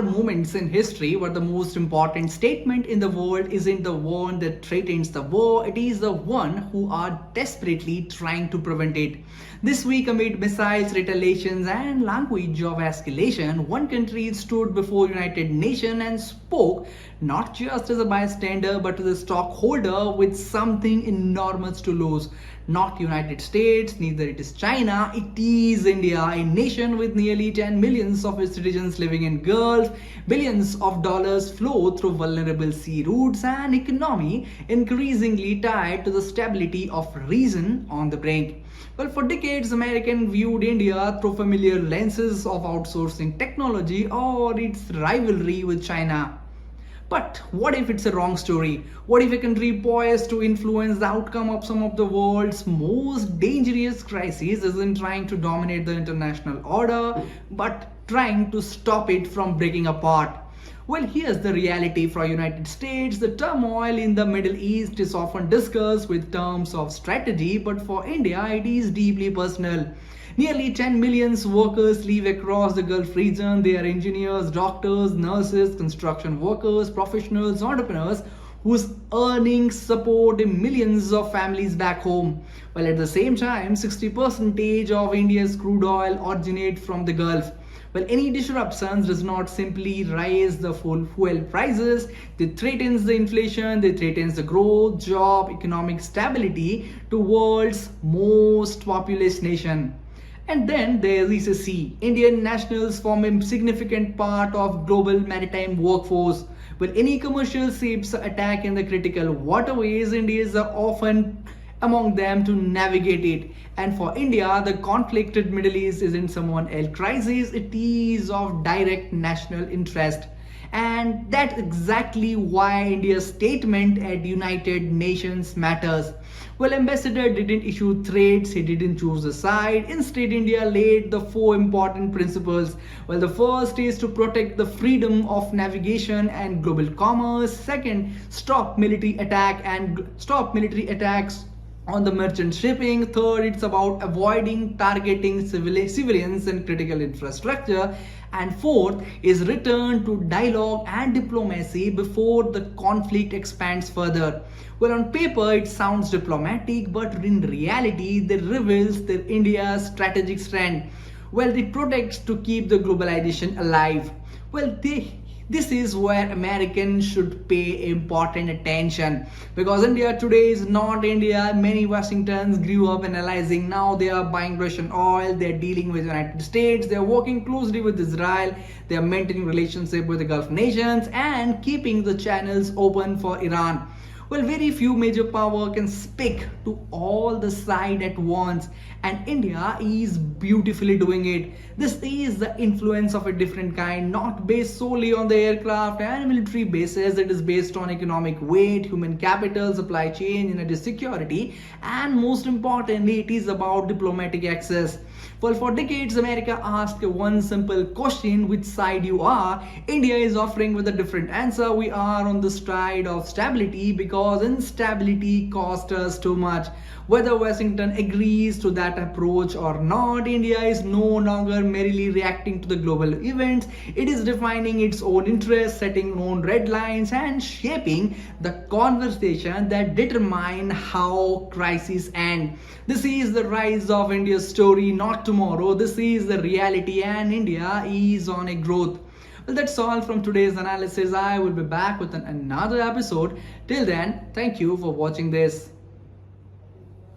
are moments in history where the most important statement in the world isn't the one that threatens the war, it is the one who are desperately trying to prevent it. This week, amid missiles, retaliations, and language of escalation, one country stood before United Nations and spoke not just as a bystander but as a stockholder with something enormous to lose. Not United States, neither it is China, it is India, a nation with nearly 10 millions of its citizens living in Gulf, billions of dollars flow through vulnerable sea routes, and economy increasingly tied to the stability of reason on the brink. Well, for decades, Americans viewed India through familiar lenses of outsourcing technology or its rivalry with China. But what if it's a wrong story? What if a country poised to influence the outcome of some of the world's most dangerous crises isn't trying to dominate the international order, but trying to stop it from breaking apart? Well, here's the reality for United States. The turmoil in the Middle East is often discussed with terms of strategy, but for India, it is deeply personal. Nearly 10 million workers live across the Gulf region. They are engineers, doctors, nurses, construction workers, professionals, entrepreneurs whose earnings support millions of families back home. While at the same time, 60% of India's crude oil originate from the Gulf. Well, any disruptions does not simply raise the fuel prices, they threatens the inflation, they threatens the growth, job, economic stability to world's most populous nation. And then there is a sea. Indian nationals form a significant part of global maritime workforce. Well, any commercial ships attack in the critical waterways, Indians are often among them to navigate it. And for India, the conflicted Middle East isn't someone else's crisis, it is of direct national interest. And that's exactly why India's statement at United Nations matters. Well, Ambassador didn't issue threats, he didn't choose a side. Instead, India laid the four important principles. Well, the first is to protect the freedom of navigation and global commerce. Second, stop military attacks on the merchant shipping. Third, it's about avoiding targeting civilians and critical infrastructure. And fourth is return to dialogue and diplomacy before the conflict expands further. Well, on paper it sounds diplomatic, but in reality it reveals the India's strategic strength. Well, it protects to keep the globalization alive. Well, this is where Americans should pay important attention, because India today is not India. Many Washingtons grew up analyzing. Now they are buying Russian oil, they are dealing with the United States, they are working closely with Israel, they are maintaining relationship with the Gulf nations and keeping the channels open for Iran. Well, very few major power can speak to all the side at once, and India is beautifully doing it. This is the influence of a different kind, not based solely on the aircraft and military bases. It is based on economic weight, human capital, supply chain, energy security, and most importantly, it is about diplomatic access. Well, for decades, America asked one simple question: which side you are? India is offering with a different answer. We are on the side of stability because instability costs us too much. Whether Washington agrees to that approach or not, India is no longer merely reacting to the global events. It is defining its own interests, setting own red lines, and shaping the conversation that determine how crises end. This is the rise of India's story, not tomorrow. This is the reality, and India is on a growth. Well, that's all from today's analysis. I will be back with another episode. Till then, thank you for watching this.